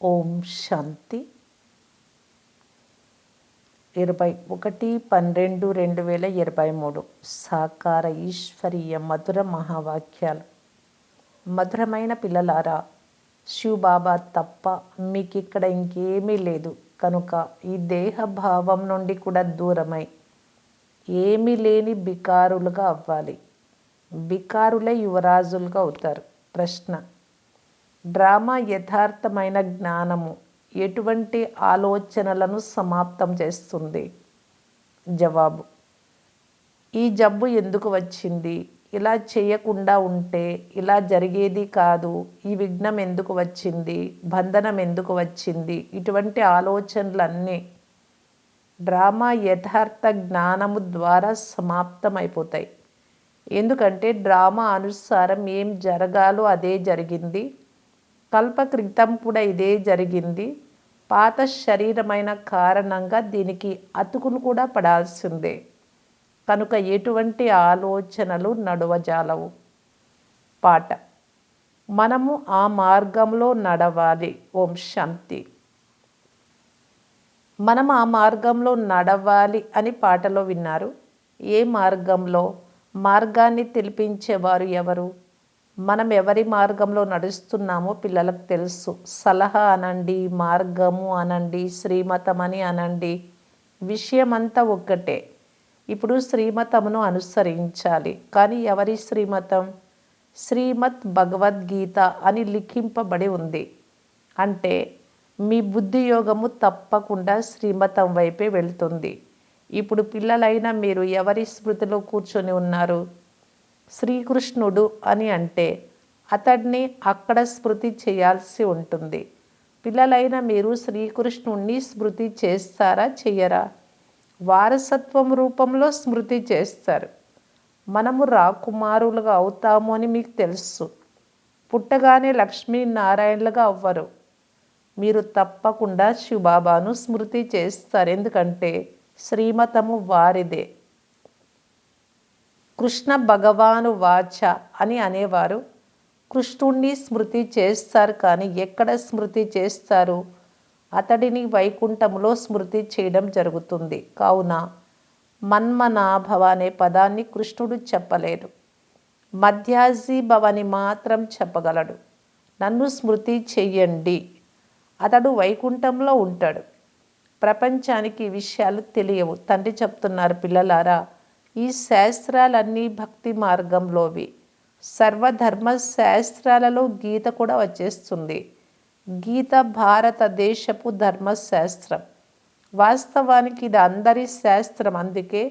ఓం శాంతి 21/12/2023 సాకార ఈశ్వరీయ మధుర మహావాక్యాలు. మధురమైన పిల్లలారా, శివబాబా తప్ప మీకిక్కడ ఇంకేమీ లేదు కనుక ఈ దేహభావం నుండి కూడా దూరమై ఏమీ లేని బికారులుగా అవ్వాలి. బికారులే యువరాజులుగా అవుతారు. ప్రశ్న: డ్రామా యథార్థమైన జ్ఞానము ఎటువంటి ఆలోచనలను సమాప్తం చేస్తుంది? జవాబు: ఈ జబ్బు ఎందుకు వచ్చింది, ఇలా చేయకుండా ఉంటే ఇలా జరిగేది కాదు, ఈ విఘ్నం ఎందుకు వచ్చింది, బంధనం ఎందుకు వచ్చింది, ఇటువంటి ఆలోచనలన్నీ డ్రామా యథార్థ జ్ఞానము ద్వారా సమాప్తమైపోతాయి. ఎందుకంటే డ్రామా అనుసారం ఏం జరగాలో అదే జరిగింది. కల్పక్రితం కూడా ఇదే జరిగింది. పాత శరీరమైన కారణంగా దీనికి అతుకులు కూడా పడాల్సిందే. కనుక ఎటువంటి ఆలోచనలు నడవజాలవు. పాట: మనము ఆ మార్గంలో నడవాలి. ఓం శాంతి. మనం ఆ మార్గంలో నడవాలి అని పాటలో విన్నారు. ఏ మార్గంలో? మార్గాన్ని తెలిపించేవారు ఎవరు? మనం ఎవరి మార్గంలో నడుస్తున్నామో పిల్లలకు తెలుసు. సలహా అనండి, మార్గము అనండి, శ్రీమతం అని అనండి, విషయమంతా ఒక్కటే. ఇప్పుడు శ్రీమతమును అనుసరించాలి. కానీ ఎవరి శ్రీమతం? శ్రీమద్ భగవద్గీత అని లిఖింపబడి ఉంది. అంటే మీ బుద్ధి యోగము తప్పకుండా శ్రీమతం వైపే వెళ్తుంది. ఇప్పుడు పిల్లలైన మీరు ఎవరి స్మృతిలో కూర్చొని ఉన్నారు? శ్రీకృష్ణుడు అని అంటే అతడిని అక్కడ స్మృతి చేయాల్సి ఉంటుంది. పిల్లలైన మీరు శ్రీకృష్ణుణ్ణి స్మృతి చేస్తారా, చెయ్యరా? వారసత్వం రూపంలో స్మృతి చేస్తారు. మనము రాకుమారులుగా అవుతాము అని మీకు తెలుసు. పుట్టగానే లక్ష్మీనారాయణలుగా అవ్వరు. మీరు తప్పకుండా శివబాబాను స్మృతి చేస్తారు. ఎందుకంటే శ్రీమతము వారిదే. కృష్ణ భగవాను వాచ అని అనేవారు. కృష్ణుణ్ణి స్మృతి చేస్తారు. కానీ ఎక్కడ స్మృతి చేస్తారు? అతడిని వైకుంఠములో స్మృతి చేయడం జరుగుతుంది. కావున మన్మనాభవ అనే పదాన్ని కృష్ణుడు చెప్పలేడు. మధ్యాజీ భవని మాత్రం చెప్పగలడు. నన్ను స్మృతి చెయ్యండి. అతడు వైకుంఠంలో ఉంటాడు. ప్రపంచానికి ఈ విషయాలు తెలియవు. తండ్రి చెప్తున్నారు, పిల్లలారా, ఈ శాస్త్రాలన్నీ భక్తి మార్గంలోవి. సర్వధర్మ శాస్త్రాలలో గీత కూడా వచ్చేస్తుంది. గీత భారతదేశపు ధర్మశాస్త్రం. వాస్తవానికి ఇది అందరి శాస్త్రం. అందుకే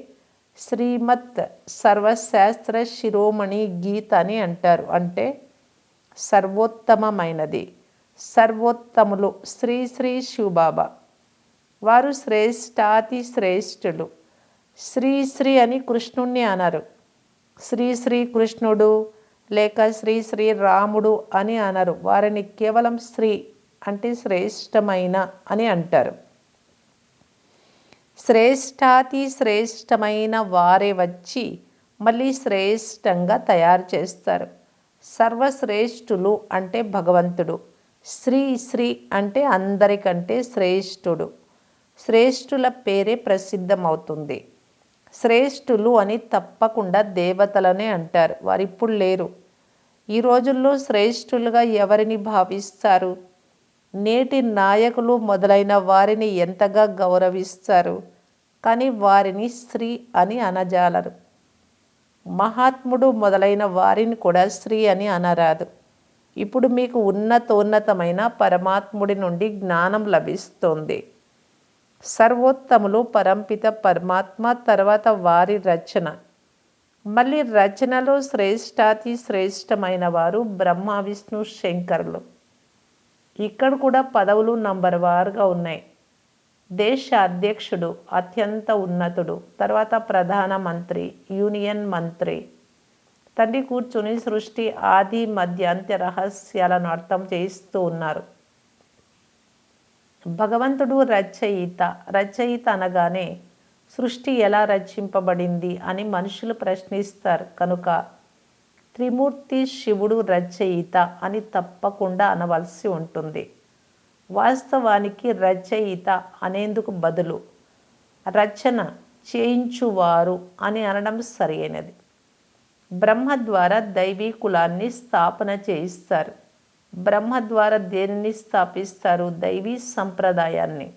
శ్రీమత్ సర్వశాస్త్ర శిరోమణి గీత అని అంటారు. అంటే సర్వోత్తమమైనది. సర్వోత్తములు శ్రీ శ్రీ శివబాబా వారు శ్రేష్టాతి శ్రేష్ఠులు. శ్రీ శ్రీ అని కృష్ణుణ్ణి అనరు. శ్రీ శ్రీ కృష్ణుడు లేక శ్రీ శ్రీ రాముడు అని అనరు. వారిని కేవలం శ్రీ అంటే శ్రేష్టమైన అని అంటారు. శ్రేష్టాతి శ్రేష్టమైన వారే వచ్చి మళ్ళీ శ్రేష్టంగా తయారు చేస్తారు. సర్వశ్రేష్ఠులు అంటే భగవంతుడు. శ్రీ శ్రీ అంటే అందరికంటే శ్రేష్ఠుడు. శ్రేష్ఠుల పేరే ప్రసిద్ధమవుతుంది. శ్రేష్ఠులు అని తప్పకుండా దేవతలనే అంటారు. వారు ఇప్పుడు లేరు. ఈ రోజుల్లో శ్రేష్ఠులుగా ఎవరిని భావిస్తారు? నేటి నాయకులు మొదలైన వారిని ఎంతగా గౌరవిస్తారు. కానీ వారిని స్త్రీ అని అనజాలరు. మహాత్ముడు మొదలైన వారిని కూడా స్త్రీ అని అనరాదు. ఇప్పుడు మీకు ఉన్నతోన్నతమైన పరమాత్ముడి నుండి జ్ఞానం లభిస్తోంది. సర్వోత్తములు పరంపిత పరమాత్మ, తర్వాత వారి రచన. మళ్ళీ రచనలో శ్రేష్టాతి శ్రేష్టమైన వారు బ్రహ్మ, విష్ణు, శంకరులు. ఇక్కడ కూడా పదవులు నంబర్ వారుగా ఉన్నాయి. దేశ అధ్యక్షుడు అత్యంత ఉన్నతుడు, తర్వాత ప్రధానమంత్రి, యూనియన్ మంత్రి. తండ్రి కూర్చుని సృష్టి ఆది మధ్య అంత్య రహస్యాలను అర్థం చేయిస్తూ ఉన్నారు. భగవంతుడు రచయిత. రచయిత అనగానే సృష్టి ఎలా రచింపబడింది అని మనుషులు ప్రశ్నిస్తారు. కనుక త్రిమూర్తి శివుడు రచయిత అని తప్పకుండా అనవలసి ఉంటుంది. వాస్తవానికి రచయిత అనేందుకు బదులు రచన చేయించువారు అని అనడం సరైనది. బ్రహ్మ ద్వారా దైవీ కులాన్ని స్థాపన చేయిస్తారు. బ్రహ్మ ద్వారా దేనిని స్థాపిస్తారు? దైవీ సంప్రదాయాన్ని.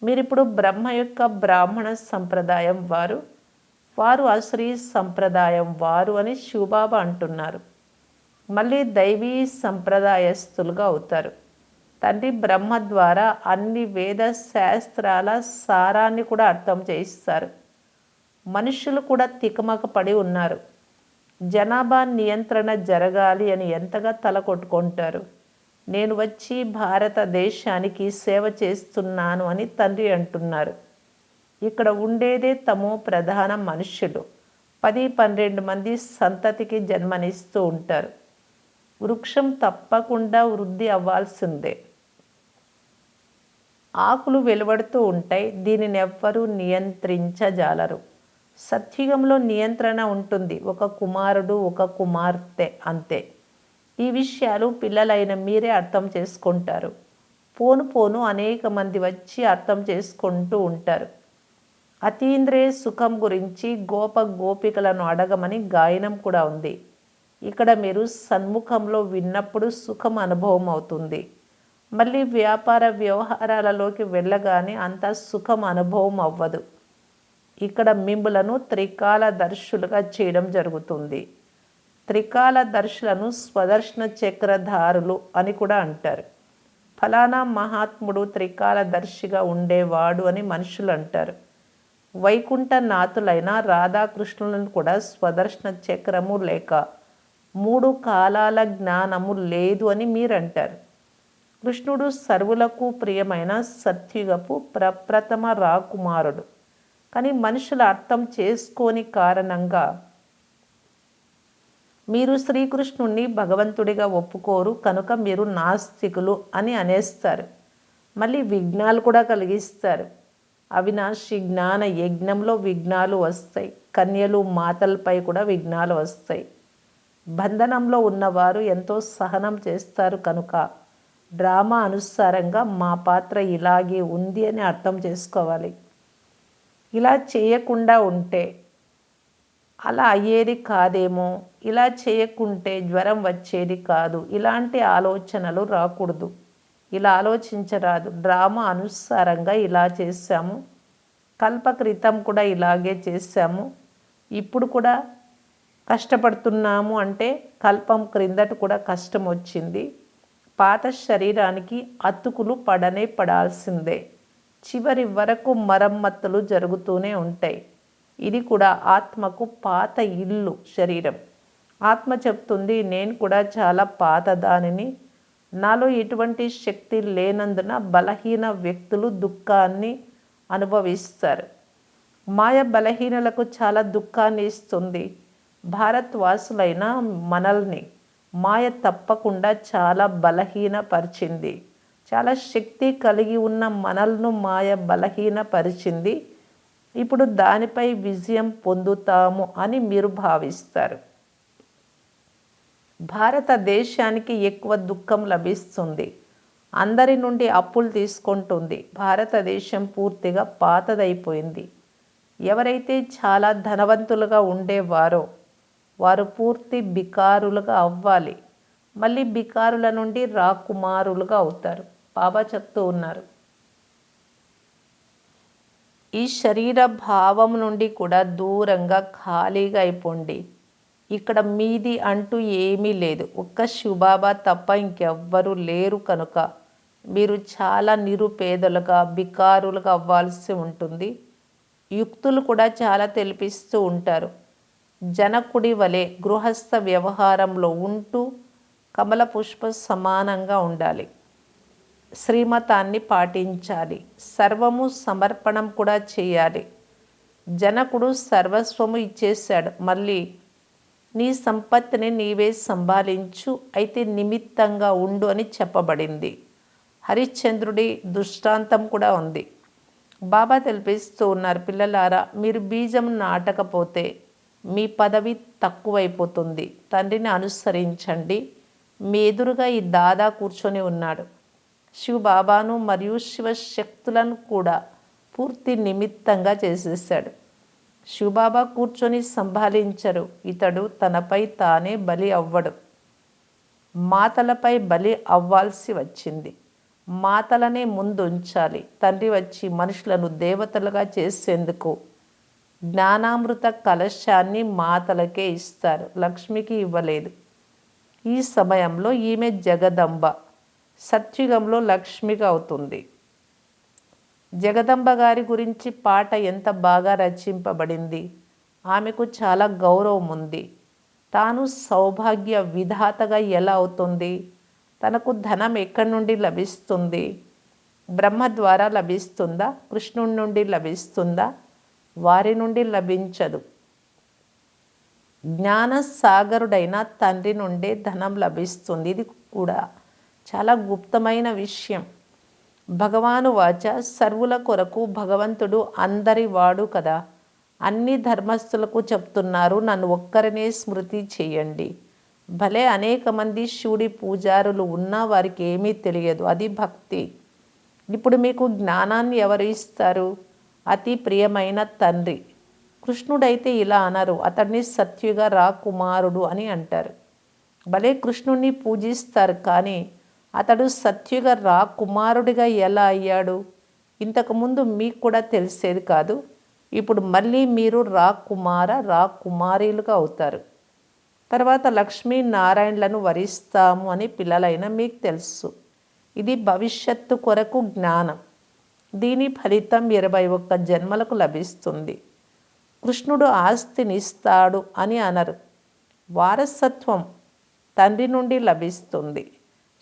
మీరిప్పుడు బ్రహ్మ యొక్క బ్రాహ్మణ సంప్రదాయం వారు, వారు అసురీ సంప్రదాయం వారు అని శివబాబా అంటున్నారు. మళ్ళీ దైవీ సంప్రదాయస్తులుగా అవుతారు. తండ్రి బ్రహ్మ ద్వారా అన్ని వేద శాస్త్రాల సారాన్ని కూడా అర్థం చేయిస్తారు. మనుషులు కూడా తికమక పడి ఉన్నారు. జనాభా నియంత్రణ జరగాలి అని ఎంతగా తల కొట్టుకుంటారు. నేను వచ్చి భారతదేశానికి సేవ చేస్తున్నాను అని తండ్రి అంటున్నారు. ఇక్కడ ఉండేదే తమో ప్రధాన మనుష్యులు. 10-12 మంది సంతతికి జన్మనిస్తూ ఉంటారు. వృక్షం తప్పకుండా వృద్ధి అవ్వాల్సిందే. ఆకులు వెలువడుతూ ఉంటాయి. దీనిని ఎవ్వరూ నియంత్రించజాలరు. సత్యుగంలో నియంత్రణ ఉంటుంది. ఒక కుమారుడు, ఒక కుమార్తె, అంతే. ఈ విషయాలు పిల్లలైన మీరే అర్థం చేసుకుంటారు. పోను పోను అనేక మంది వచ్చి అర్థం చేసుకుంటూ ఉంటారు. అతీంద్రియ సుఖం గురించి గోపికలను అడగమని గాయనం కూడా ఉంది. ఇక్కడ మీరు సన్ముఖంలో విన్నప్పుడు సుఖం అనుభవం అవుతుంది. మళ్ళీ వ్యాపార వ్యవహారాలలోకి వెళ్ళగానే అంత సుఖం అనుభవం అవ్వదు. ఇక్కడ మిమ్ములను త్రికాలదర్శులుగా చేయడం జరుగుతుంది. త్రికాలదర్శులను స్వదర్శన చక్రధారులు అని కూడా అంటారు. ఫలానా మహాత్ముడు త్రికాలదర్శిగా ఉండేవాడు అని మనుషులు అంటారు. వైకుంఠనాథులైన రాధాకృష్ణులను కూడా స్వదర్శన చక్రము లేక 3 కాలాల జ్ఞానము లేదు అని మీరంటారు. కృష్ణుడు సర్వులకు ప్రియమైన సత్యుగపు ప్రప్రథమ రాకుమారుడు. కానీ మనుషులు అర్థం చేసుకోని కారణంగా మీరు శ్రీకృష్ణుణ్ణి భగవంతుడిగా ఒప్పుకోరు, కనుక మీరు నాస్తికులు అని అనేస్తారు. మళ్ళీ విఘ్నాలు కూడా కలిగిస్తారు. అవినాశి జ్ఞాన యజ్ఞంలో విఘ్నాలు వస్తాయి. కన్యలు మాతలపై కూడా విఘ్నాలు వస్తాయి. బంధనంలో ఉన్నవారు ఎంతో సహనం చేస్తారు కనుక డ్రామా అనుసారంగా మా పాత్ర ఇలాగే ఉంది అని అర్థం చేసుకోవాలి. ఇలా చేయకుండా ఉంటే అలా అయ్యేది కాదేమో, ఇలా చేయకుంటే జ్వరం వచ్చేది కాదు, ఇలాంటి ఆలోచనలు రాకూడదు. ఇలా ఆలోచించరాదు. డ్రామా అనుసారంగా ఇలా చేశాము, కల్పక్రితం కూడా ఇలాగే చేశాము, ఇప్పుడు కూడా కష్టపడుతున్నాము అంటే కల్పం క్రిందట కూడా కష్టం వచ్చింది. పాత శరీరానికి అతుకులు పడనే పడాల్సిందే. చివరి వరకు మరమ్మతులు జరుగుతూనే ఉంటాయి. ఇది కూడా ఆత్మకు పాత ఇల్లు శరీరం. ఆత్మ చెప్తుంది, నేను కూడా చాలా పాతదానిని, నాలో ఎటువంటి శక్తి లేనందున బలహీన వ్యక్తులు దుఃఖాన్ని అనుభవిస్తారు. మాయ బలహీనులకు చాలా దుఃఖాన్ని ఇస్తుంది. భారతవాసులైన మనల్ని మాయ తప్పకుండా చాలా బలహీనపరిచింది. చాలా శక్తి కలిగి ఉన్న మనల్ని మాయ బలహీనపరిచింది. ఇప్పుడు దానిపై విజయం పొందుతాము అని మీరు భావిస్తారు. భారతదేశానికి ఎక్కువ దుఃఖం లభిస్తుంది. అందరి నుండి అప్పులు తీసుకుంటుంది. భారతదేశం పూర్తిగా పాతదైపోయింది. ఎవరైతే చాలా ధనవంతులుగా ఉండేవారో వారు పూర్తి బికారులుగా అవ్వాలి. మళ్ళీ బికారుల నుండి రాకుమారులుగా అవుతారు. బాబా చెప్తూ ఉన్నారు, ఈ శరీర భావం నుండి కూడా దూరంగా ఖాళీగా అయిపోండి. ఇక్కడ మీది అంటూ ఏమీ లేదు. ఒక్క శివబాబా తప్ప ఇంకెవ్వరూ లేరు కనుక మీరు చాలా నిరుపేదలుగా బికారులుగా అవ్వాల్సి ఉంటుంది. యుక్తులు కూడా చాలా తెలిపిస్తూ ఉంటారు. జనకుడి వలె గృహస్థ వ్యవహారంలో ఉంటూ కమల పుష్ప సమానంగా ఉండాలి. శ్రీమతాన్ని పాటించాలి. సర్వము సమర్పణం కూడా చేయాలి. జనకుడు సర్వస్వము ఇచ్చేశాడు. మళ్ళీ నీ సంపత్తిని నీవే సంభాళించు, అయితే నిమిత్తంగా ఉండు అని చెప్పబడింది. హరిశ్చంద్రుడి దృష్టాంతం కూడా ఉంది. బాబా తెలిపిస్తూ ఉన్నారు, పిల్లలారా, మీరు బీజం నాటకపోతే మీ పదవి తక్కువైపోతుంది. తండ్రిని అనుసరించండి. మీ ఎదురుగా ఈ దాదా కూర్చొని ఉన్నాడు. శివబాబాను మరియు శివశక్తులను కూడా పూర్తి నిమిత్తంగా చేసేసాడు. శివబాబా కూర్చొని సంభాళించరు. ఇతడు తనపై తానే బలి అవ్వడు. మాతలపై బలి అవ్వాల్సి వచ్చింది. మాతలనే ముందుంచాలి. తండ్రి వచ్చి మనుషులను దేవతలుగా చేసేందుకు జ్ఞానామృత కలశాన్ని మాతలకే ఇస్తారు, లక్ష్మికి ఇవ్వలేదు. ఈ సమయంలో ఈమె జగదంబ, సత్యుగంలో లక్ష్మిగా అవుతుంది. జగదంబ గారి గురించి పాట ఎంత బాగా రచింపబడింది. ఆమెకు చాలా గౌరవం ఉంది. తాను సౌభాగ్య విధాతగా ఎలా అవుతుంది? తనకు ధనం ఎక్కడి నుండి లభిస్తుంది? బ్రహ్మ ద్వారా లభిస్తుందా? కృష్ణుడి నుండి లభిస్తుందా? వారి నుండి లభించదు. జ్ఞానసాగరుడైన తండ్రి నుండే ధనం లభిస్తుంది. ఇది కూడా చాలా గుప్తమైన విషయం. భగవాను వాచ, సర్వుల కొరకు భగవంతుడు అందరి వాడు కదా. అన్ని ధర్మస్థులకు చెప్తున్నారు, నన్ను ఒక్కరినే స్మృతి చేయండి. భలే అనేక మంది శివుడి పూజారులు ఉన్నా వారికి ఏమీ తెలియదు. అది భక్తి. ఇప్పుడు మీకు జ్ఞానాన్ని ఎవరు ఇస్తారు? అతి ప్రియమైన తండ్రి. కృష్ణుడైతే ఇలా అనరు, అతడిని సత్యుగ రాకుమారుడు అని అంటారు. భలే కృష్ణుడిని పూజిస్తారు, కానీ అతడు సత్యుగ రాకుమారుడిగా ఎలా అయ్యాడు? ఇంతకుముందు మీకు కూడా తెలిసేది కాదు. ఇప్పుడు మళ్ళీ మీరు రాకుమారీలుగా అవుతారు. తర్వాత లక్ష్మీ నారాయణలను వరిస్తాము అని పిల్లలైన మీకు తెలుసు. ఇది భవిష్యత్తు కొరకు జ్ఞానం. దీని ఫలితం 21 జన్మలకు లభిస్తుంది. కృష్ణుడు ఆస్తినిస్తాడు అని అనరు. వారసత్వం తండ్రి నుండి లభిస్తుంది.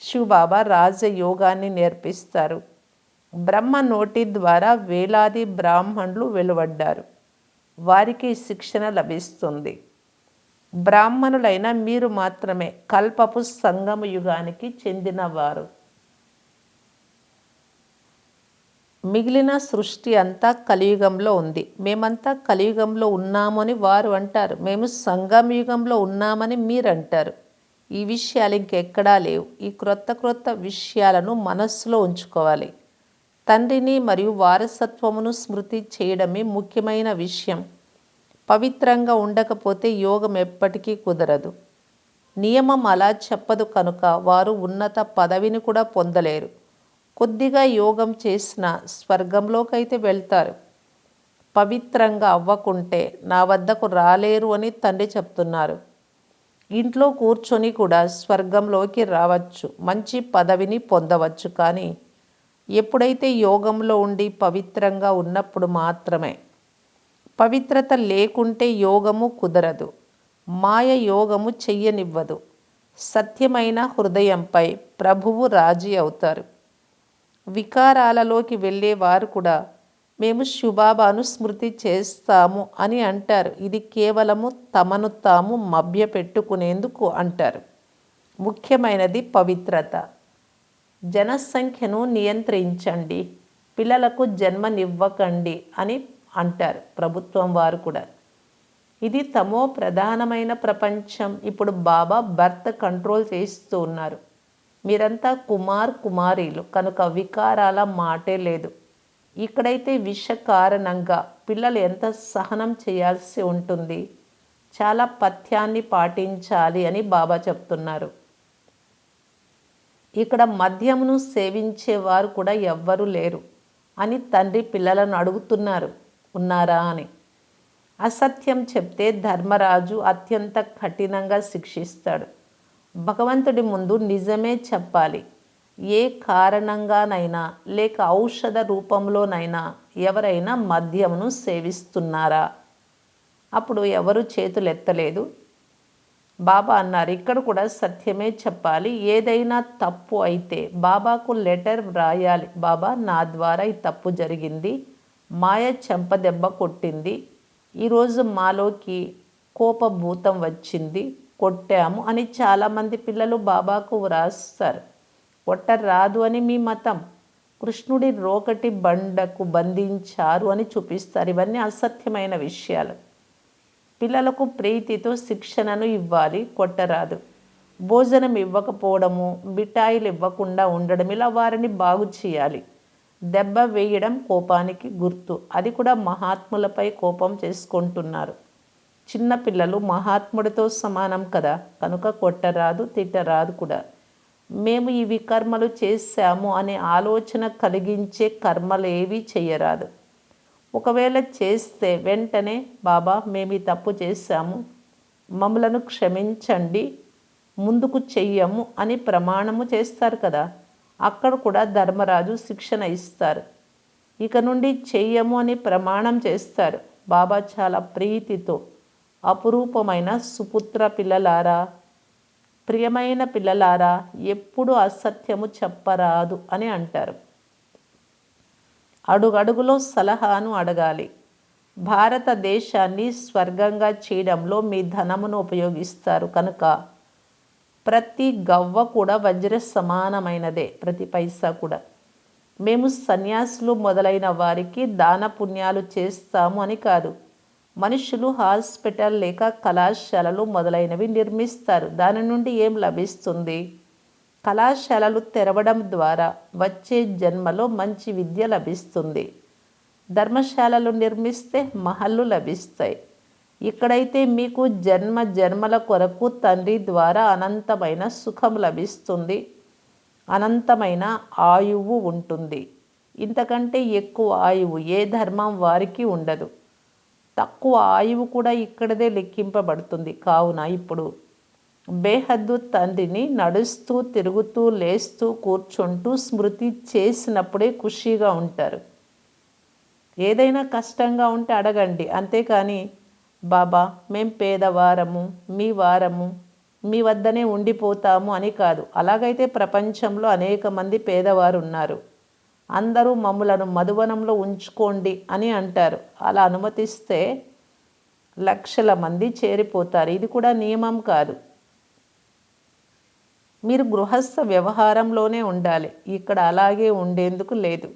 శివబాబా రాజయోగాన్ని నేర్పిస్తారు. బ్రహ్మ నోటి ద్వారా వేలాది బ్రాహ్మణులు వెలువడ్డారు. వారికి శిక్షణ లభిస్తుంది. బ్రాహ్మణులైన మీరు మాత్రమే కల్పపు సంగమ యుగానికి చెందినవారు. మిగిలిన సృష్టి అంతా కలియుగంలో ఉంది. మేమంతా కలియుగంలో ఉన్నామని వారు అంటారు. మేము సంగమయుగంలో ఉన్నామని మీరు అంటారు. ఈ విషయాలు ఇంకెక్కడా లేవు. ఈ క్రొత్త విషయాలను మనస్సులో ఉంచుకోవాలి. తండ్రిని మరియు వారసత్వమును స్మృతి చేయడమే ముఖ్యమైన విషయం. పవిత్రంగా ఉండకపోతే యోగం ఎప్పటికీ కుదరదు. నియమం అలా చెప్పదు కనుక వారు ఉన్నత పదవిని కూడా పొందలేరు. కొద్దిగా యోగం చేసిన స్వర్గంలోకైతే వెళ్తారు. పవిత్రంగా అవ్వకుంటే నా వద్దకు రాలేరు అని తండ్రి చెప్తున్నారు. ఇంట్లో కూర్చొని కూడా స్వర్గంలోకి రావచ్చు, మంచి పదవిని పొందవచ్చు. కానీ ఎప్పుడైతే యోగంలో ఉండి పవిత్రంగా ఉన్నప్పుడు మాత్రమే. పవిత్రత లేకుంటే యోగము కుదరదు. మాయ యోగము చెయ్యనివ్వదు. సత్యమైన హృదయంపై ప్రభువు రాజీ అవుతారు. వికారాలలోకి వెళ్ళేవారు కూడా మేము శివబాబాను స్మృతి చేస్తాము అని అంటారు. ఇది కేవలము తమను తాము మభ్యపెట్టుకునేందుకు అంటారు. ముఖ్యమైనది పవిత్రత. జనసంఖ్యను నియంత్రించండి, పిల్లలకు జన్మనివ్వకండి అని అంటారు ప్రభుత్వం వారు కూడా. ఇది తమో ప్రధానమైన ప్రపంచం. ఇప్పుడు బాబా బర్త్ కంట్రోల్ చేస్తూ ఉన్నారు. మీరంతా కుమారీలు కనుక వికారాల మాటే లేదు. ఇక్కడైతే విష కారణంగా పిల్లలు ఎంత సహనం చేయాల్సి ఉంటుంది. చాలా పథ్యాన్ని పాటించాలి అని బాబా చెప్తున్నారు. ఇక్కడ మద్యమును సేవించేవారు కూడా ఎవ్వరూ లేరు అని తండ్రి పిల్లలను అడుగుతున్నారు, ఉన్నారా అని. అసత్యం చెప్తే ధర్మరాజు అత్యంత కఠినంగా శిక్షిస్తాడు. భగవంతుడి ముందు నిజమే చెప్పాలి. ఏ కారణంగానైనా లేక ఔషధ రూపంలోనైనా ఎవరైనా మద్యమును సేవిస్తున్నారా? అప్పుడు ఎవరు చేతులు ఎత్తలేదు. బాబా అన్నారు, ఇక్కడ కూడా సత్యమే చెప్పాలి. ఏదైనా తప్పు అయితే బాబాకు లెటర్ వ్రాయాలి. బాబా, నా ద్వారా ఈ తప్పు జరిగింది, మాయ చెంపదెబ్బ కొట్టింది, ఈరోజు మాలోకి కోపభూతం వచ్చింది, కొట్టాము అని చాలామంది పిల్లలు బాబాకు వ్రాస్తారు. కొట్టరాదు అని మీ మతం. కృష్ణుడి రోకటి బండకు బంధించారు అని చూపిస్తారు. ఇవన్నీ అసత్యమైన విషయాలు. పిల్లలకు ప్రీతితో శిక్షణను ఇవ్వాలి, కొట్టరాదు. భోజనం ఇవ్వకపోవడము, మిఠాయిలు ఇవ్వకుండా ఉండడం, ఇలా వారిని బాగు చేయాలి. దెబ్బ వేయడం కోపానికి గుర్తు. అది కూడా మహాత్ములపై కోపం చేసుకుంటున్నారు. చిన్నపిల్లలు మహాత్ముడితో సమానం కదా, కనుక కొట్టరాదు, తిట్టరాదు కూడా. మేము ఈ వికర్మలు చేశాము అనే ఆలోచన కలిగించే కర్మలు ఏవి చేయరాదు. ఒకవేళ చేస్తే వెంటనే బాబా మేము ఈ తప్పు చేశాము, మమ్మలను క్షమించండి, ముందుకు చెయ్యము అని ప్రమాణము చేస్తారు కదా. అక్కడ కూడా ధర్మరాజు శిక్షణ ఇస్తారు. ఇక నుండి చెయ్యము అని ప్రమాణం చేస్తారు. బాబా చాలా ప్రీతితో అపురూపమైన సుపుత్ర పిల్లలారా, ప్రియమైన పిల్లలారా, ఎప్పుడు అసత్యము చెప్పరాదు అని అంటారు. అడుగడుగులో సలహాను అడగాలి. భారతదేశాన్ని స్వర్గంగా చేయడంలో మీ ధనమును ఉపయోగిస్తారు కనుక ప్రతి గవ్వ కూడా వజ్ర సమానమైనదే, ప్రతి పైసా కూడా. మేము సన్యాసులు మొదలైన వారికి దాన పుణ్యాలు చేస్తాము అని కాదు. మనుషులు హాస్పిటల్ లేక కళాశాలలు మొదలైనవి నిర్మిస్తారు. దాని నుండి ఏం లభిస్తుంది? కళాశాలలు తెరవడం ద్వారా వచ్చే జన్మలో మంచి విద్య లభిస్తుంది. ధర్మశాలలు నిర్మిస్తే మహల్లు లభిస్తాయి. ఇక్కడైతే మీకు జన్మ జన్మల కొరకు తండ్రి ద్వారా అనంతమైన సుఖం లభిస్తుంది, అనంతమైన ఆయువు ఉంటుంది. ఇంతకంటే ఎక్కువ ఆయువు ఏ ధర్మం వారికి ఉండదు. తక్కువ ఆయువు కూడా ఇక్కడదే లెక్కింపబడుతుంది. కావున ఇప్పుడు బేహద్దు తండ్రిని నడుస్తూ, తిరుగుతూ, లేస్తూ, కూర్చుంటూ స్మృతి చేసినప్పుడే ఖుషీగా ఉంటారు. ఏదైనా కష్టంగా ఉంటే అడగండి, అంతేకాని బాబా మేం పేదవారము, మీ వారము, మీ వద్దనే ఉండిపోతాము అని కాదు. అలాగైతే ప్రపంచంలో అనేక మంది పేదవారు ఉన్నారు. అందరూ మమ్ములను మధువనంలో ఉంచుకోండి అని అంటారు. అలా అనుమతిస్తే లక్షల మంది చేరిపోతారు. ఇది కూడా నియమం కాదు. మీరు గృహస్థ వ్యవహారంలోనే ఉండాలి. ఇక్కడ అలాగే ఉండేందుకు లేదు.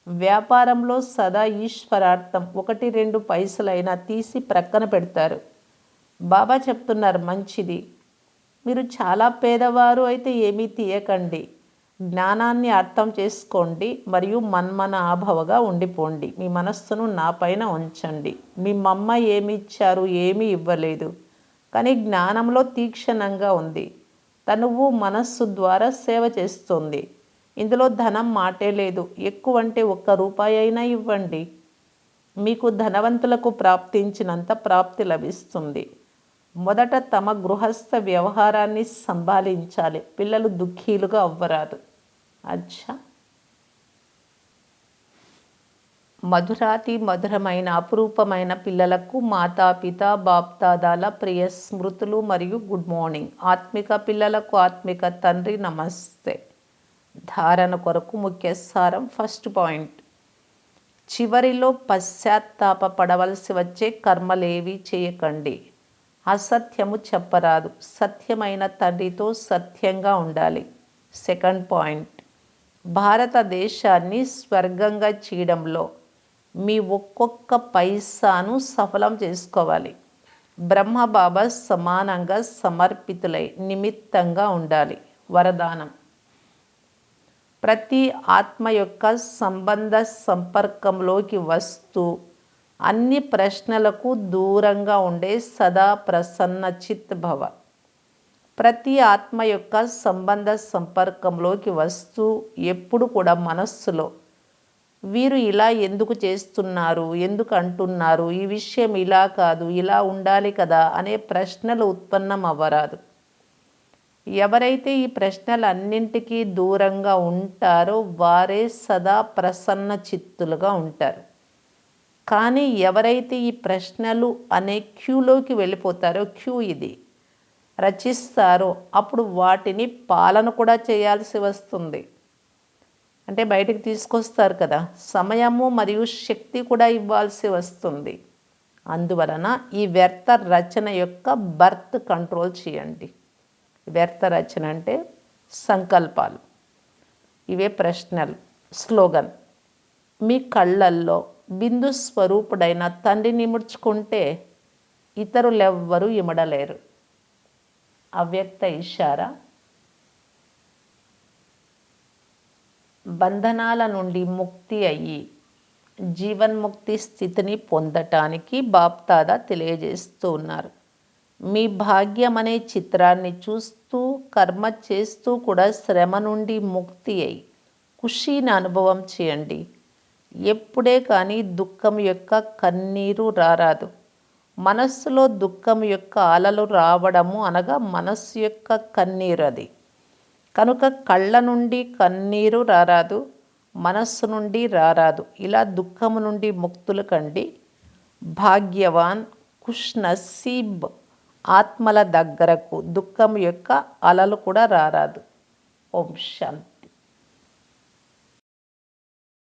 వ్యాపారంలో సదా ఈశ్వరార్థం 1-2 పైసలైనా తీసి ప్రక్కన పెడతారు. బాబా చెప్తున్నారు, మంచిది, మీరు చాలా పేదవారు అయితే ఏమీ తీయకండి, జ్ఞానాన్ని అర్థం చేసుకోండి మరియు మన్మనాభవగా ఉండిపోండి. మీ మనస్సును నా పైన ఉంచండి. మీ మమ్మ ఏమి ఇచ్చారు? ఏమీ ఇవ్వలేదు, కానీ జ్ఞానంలో తీక్షణంగా ఉంది. తనువు మనస్సు ద్వారా సేవ చేస్తుంది. ఇందులో ధనం మాటే లేదు. ఎక్కువంటే 1 రూపాయి అయినా ఇవ్వండి. మీకు ధనవంతులకు ప్రాప్తించినంత ప్రాప్తి లభిస్తుంది. మొదట తమ గృహస్థ వ్యవహారాన్ని సంభాళించాలి. పిల్లలు దుఃఖీలుగా అవ్వరాదు. అచ్చా, మధురాతి మధురమైన అపురూపమైన పిల్లలకు మాతాపిత బాప్దాదాల ప్రియ స్మృతులు మరియు గుడ్ మార్నింగ్. ఆత్మిక పిల్లలకు ఆత్మిక తండ్రి నమస్తే. ధారణ కొరకు ముఖ్య సారం. ఫస్ట్ పాయింట్, చివరిలో పశ్చాత్తాప పడవలసి వచ్చే కర్మలేవి చేయకండి. అసత్యము చెప్పరాదు. సత్యమైన తండ్రితో సత్యంగా ఉండాలి. సెకండ్ పాయింట్, భారతదేశాన్ని స్వర్గంగా చేయడంలో మీ ఒక్కొక్క పైసాను సఫలం చేసుకోవాలి. బ్రహ్మబాబా సమానంగా సమర్పితులై నిమిత్తంగా ఉండాలి. వరదానం, ప్రతి ఆత్మ యొక్క సంబంధ సంపర్కంలోకి వస్తూ అన్ని ప్రశ్నలకు దూరంగా ఉండే సదా ప్రసన్న చిత్ భవ. ప్రతి ఆత్మ యొక్క సంబంధ సంపర్కంలోకి వస్తూ ఎప్పుడు కూడా మనస్సులో వీరు ఇలా ఎందుకు చేస్తున్నారు, ఎందుకు అంటున్నారు, ఈ విషయం ఇలా కాదు, ఇలా ఉండాలి కదా అనే ప్రశ్నలు ఉత్పన్నం అవ్వరాదు. ఎవరైతే ఈ ప్రశ్నలన్నింటికీ దూరంగా ఉంటారో వారే సదా ప్రసన్న చిత్తులుగా ఉంటారు. కానీ ఎవరైతే ఈ ప్రశ్నలు అనే క్యూలోకి వెళ్ళిపోతారో, క్యూ ఇది రచిస్తారో, అప్పుడు వాటిని పాలన కూడా చేయాల్సి వస్తుంది. అంటే బయటికి తీసుకొస్తారు కదా, సమయము మరియు శక్తి కూడా ఇవ్వాల్సి వస్తుంది. అందువలన ఈ వ్యర్థ రచన యొక్క బర్త్ కంట్రోల్ చేయండి. వ్యర్థ రచన అంటే సంకల్పాలు, ఇవే ప్రశ్నలు. స్లోగన్, మీ కళ్ళల్లో బిందు స్వరూపుడైన తండ్రిని ముడుచుకుంటే ఇతరులెవ్వరూ ఇమడలేరు. అవ్యక్త ఇషారా. బంధనాల నుండి ముక్తి అయ్యి జీవన్ముక్తి స్థితిని పొందటానికి బాప్దాదా తెలియజేస్తూ ఉన్నారు. మీ భాగ్యం అనే చిత్రాన్ని చూస్తూ కర్మ చేస్తూ కూడా శ్రమ నుండి ముక్తి అయి ఖుషీని అనుభవం చేయండి. ఎప్పుడే కానీ దుఃఖం యొక్క కన్నీరు రారాదు. మనస్సులో దుఃఖం యొక్క అలలు రావడము అనగా మనస్సు యొక్క కన్నీరు అది. కనుక కళ్ళ నుండి కన్నీరు రారాదు, మనస్సు నుండి రారాదు. ఇలా దుఃఖము నుండి ముక్తులు కండి. భాగ్యవాన్ ఖుష్ నసీబ్ ఆత్మల దగ్గరకు దుఃఖం యొక్క అలలు కూడా రారాదు. ఓం శాంతి.